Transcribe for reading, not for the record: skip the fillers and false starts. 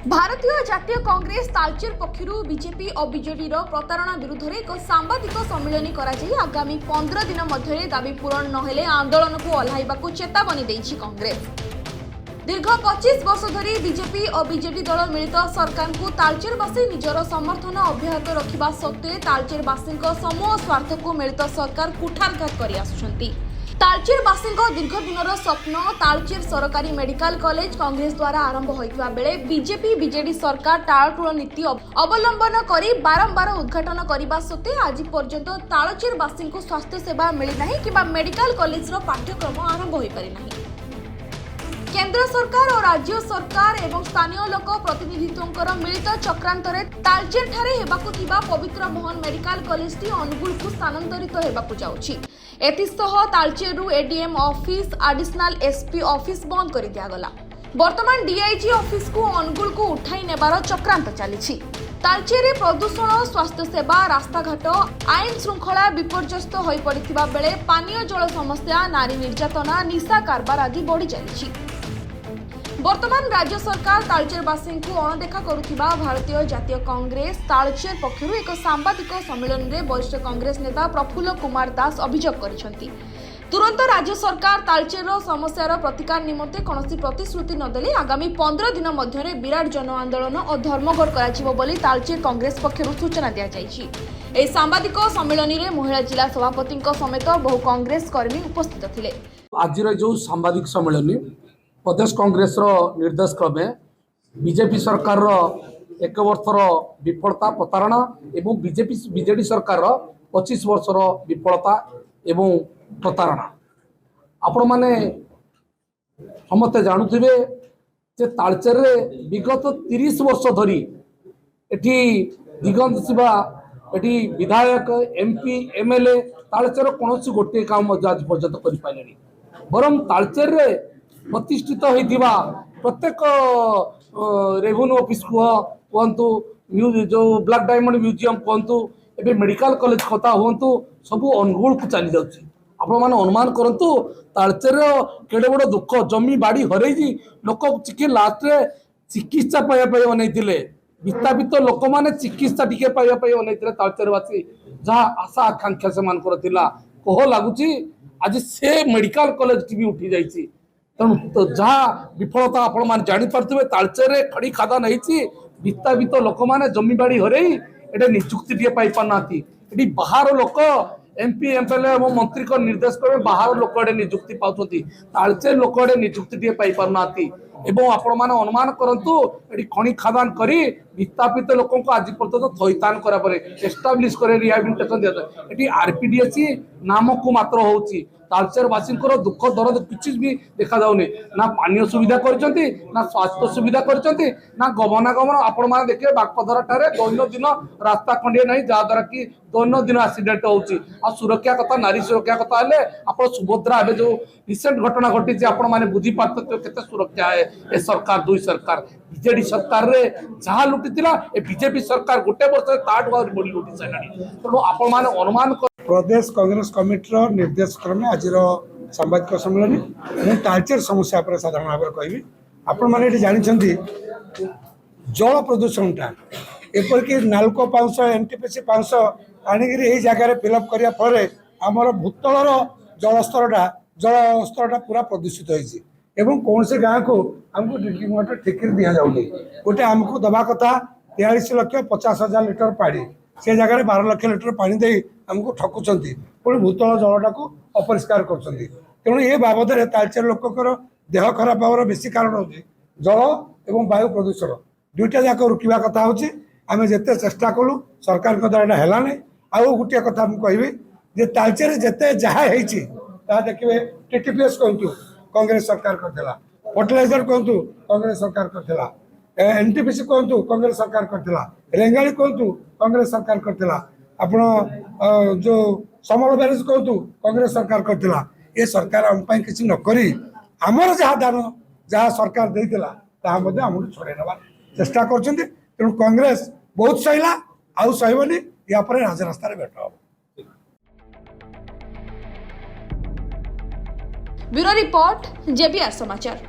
भारतीय जातीय कांग्रेस तालचेर पक्षरु बीजेपी और बीजेडी प्रतारणा विरुद्ध में एक सांबादिक सम्मेलन कर आगामी 15 दिन मध्य दाबी पूरण नहेले आंदोलन को ओह्लाइबाकू चेतावनी देइछि कांग्रेस। दीर्घ 25 वर्ष धरी बीजेपी और बीजेडी दल मिलित सरकार को तालचेरवासी निजर समर्थन अब्याहत रखा सत्वे तालचेरवासी समूह स्वार्थ को मिलित सरकार कुठारघात कर आसुछंती। तालचेरवासी दीर्घ दिनर स्वप्न तालचेर सरकारी मेडिकल कॉलेज कांग्रेस द्वारा आरंभ होइथिबा बेले बीजेपी बीजेडी सरकार टाळटुळ नीति अवलंबन करी बारंबार उद्घाटन करने सत्वे आज पर्यंत तालचेरवासी को स्वास्थ्य सेवा मिली नहीं कि मेडिकल कॉलेज पाठ्यक्रम आरंभ हो पारि नहीं। केंद्र सरकार और राज्य सरकार एवं स्थानीय लोक प्रतिनिधित्व मिलित चक्रांतरे तालचेर ठारे हेबाकु थिबा पवित्र मोहन मेडिकल कॉलेज टी अनुगुल को स्थानांतरित हेबाकु जाउछि। एतिसह तालचेरु ADM office additional SP office बंद कर दियागला। वर्तमान डीआईजी ऑफिस को अनुगुल को उठाई नेबार चक्रांत चलीछि। तालचेरे प्रदूषण स्वास्थ्य सेवा रास्ताघाट आईन श्रृंखला विपर्यस्त हो पड़िथिबा बेले पानीय जल समस्या नारी निर्यातना निशा कारबार आदि बढ़ी चलीछि। वर्तमान राज्य सरकार तालचेरवासी को अणदेखा करुथिबा भारतीय जातीय कांग्रेस तालचेर पक्षरु एक सांबादिक सम्मेलन में वरिष्ठ कांग्रेस नेता प्रफुल्ल कुमार दास अभियोग करिसेंति। तुरंत राज्य सरकार तालचेर समस्यार प्रतिकार निमंते कौनसी प्रतिश्रुति नदेले आगामी 15 दिन मध्य विराट जन आंदोलन और धर्मघट कराजिबो बोली तालचेर कांग्रेस पक्षरु सूचना दिया जायछि। एही सांबादिक सम्मेलन में महिला जिला सभापति समेत बहु कांग्रेस कर्मी उपस्थित थिले। आज जो सांबादिक सम्मेलन प्रदेश कांग्रेस निर्देश क्रमे बीजेपी सरकार एक वर्षर विफलता प्रतारणा एवं बीजेपी बीजेडी सरकार 25 वर्षर विफलता एवं प्रतारणा आपण माने समस्ते जानुथिबे जे तालचेर विगत 30 वर्ष धरी एठी दिगंत शिवा एठी विधायक एमपी एमएलए तालचेर कौन गोटे काम आज पर्यंत कर पारे बरम तालचेर प्रतिष्ठित होइथिबा प्रत्येक रेवेन्यू ऑफिस कहतु जो ब्लैक डायमंड म्यूजियम कहतु एबे मेडिकल कॉलेज कथा हूँ सब अनुगुल को चली जाऊँगी। आपण मैंने अनुमान करंतु तालचेर केड़े बड़ दुख जमी बाड़ी हरई लोक चिके लास्ट चिकित्सा पाइबा अनैथिले विस्थापित लोक मैंने चिकित्सा टिके पाइबा अनैथिले तालचेरवासी जहाँ आशा आकांक्षा से मानकर थिला कह लगुच आज से मेडिकल कॉलेज टी भी उठी जाइए तेणु तो जहाँ विफलता आपण मैंने जापारे तालचेर खड़ी खादान होती विस्थापित लोक मैंने जमी बाड़ी हरई एटे निजुक्ति टे पाई पारना ये बाहर लोक एमपी एमएलए और मंत्री को निर्देश क्रमे बाहर लोक एडे निजुक्ति पाँच तालचेर लोक एडे निजुक्ति टे पाई पारना एवं आपण मैंने अनुमान करंतु एटी खଣି खादान करी विस्थापित लोक आज पर्यटन थैतान करापर एस्टाब्लीश करे रिहाबिलिटेशन दिया एटी आरपीडीएस नाम को मात्र होची तालचेरवासी दुख दर्द किसी भी देखा जाऊनी ना पानी सुविधा करछंती ना स्वास्थ्य सुविधा करछंती ना गमनागमन आपण माने देखिए बागपदर ठारे दैनंदिन रास्ता खंडिए नहीं जहाद्वारा कि दैनंदिन एक्सीडेंट होची आ सुरक्षा कथा नारी सुरक्षा कथा हेले आपण सुभद्रा एबे जो रिसेंट घटना घटी आपण माने बुझी पारते केते सुरक्षा है ए सरकार दुई सरकार बीजेडी सरकार रे जहाँ लुटिथिला ए बीजेपी सरकार गोटे वर्ष ताट बड़ी लुटी साइलानी तेणु आपण माने अनुमान प्रदेश कांग्रेस कमिटीर निर्देश क्रमे आज सांबादिक सम्मेलन मैं तालचेर समस्या पर साधारण भाव कहि आपण मैंने जानी जल प्रदूषणटा एपरिक नाल्को 500 एनटीपीसी 500 आणिक जगार फिलअप करने फल आमर भूतलर जलस्तरटा पूरा प्रदूषित होती कौन से गाँव को आमको ड्रिंकिंग वाटर ठीक दि जाऊनी गोटे आमको दवा कथा 43,50,000 लिटर पानी से जगह 12 लाख लिटर पानी दे आमको ठकुंट पुणी भूतल जलटा को अपरिष्कार कर तेणु ये बाबद तालचेर लोकर देह खराब हवर बेसी कारण हो जल एवं वायु प्रदूषण दुईटा जाक रोकवा कथा होची आमे जेते चेष्टा कलु सरकार द्वारा हेलानी आउ गोटे कथा मुझे कहबी तालचेर जेते जहाँ देखिए टीटीपीएस कहतु कांग्रेस सरकार करथिला फर्टिलाइजर कहतु कांग्रेस सरकार करथिला एनटीपीसी कहतु कांग्रेस सरकार करथिला रेंगाली कहतु कांग्रेस सरकार करथिला आपण जो समल बैरेज कहतु कांग्रेस सरकार करथिला ये सरकार हम पई किछि न करी हमर जहाँ दान जहाँ सरकार देइतिला ता मध्ये हमहु छोड़े नबा चेष्टा करछन्ती तेणु कांग्रेस बहुत सहिला आउ सहिबनी या पर राजरास्ता रे बैठ हो। ब्यूरो रिपोर्ट जेबीआर समाचार।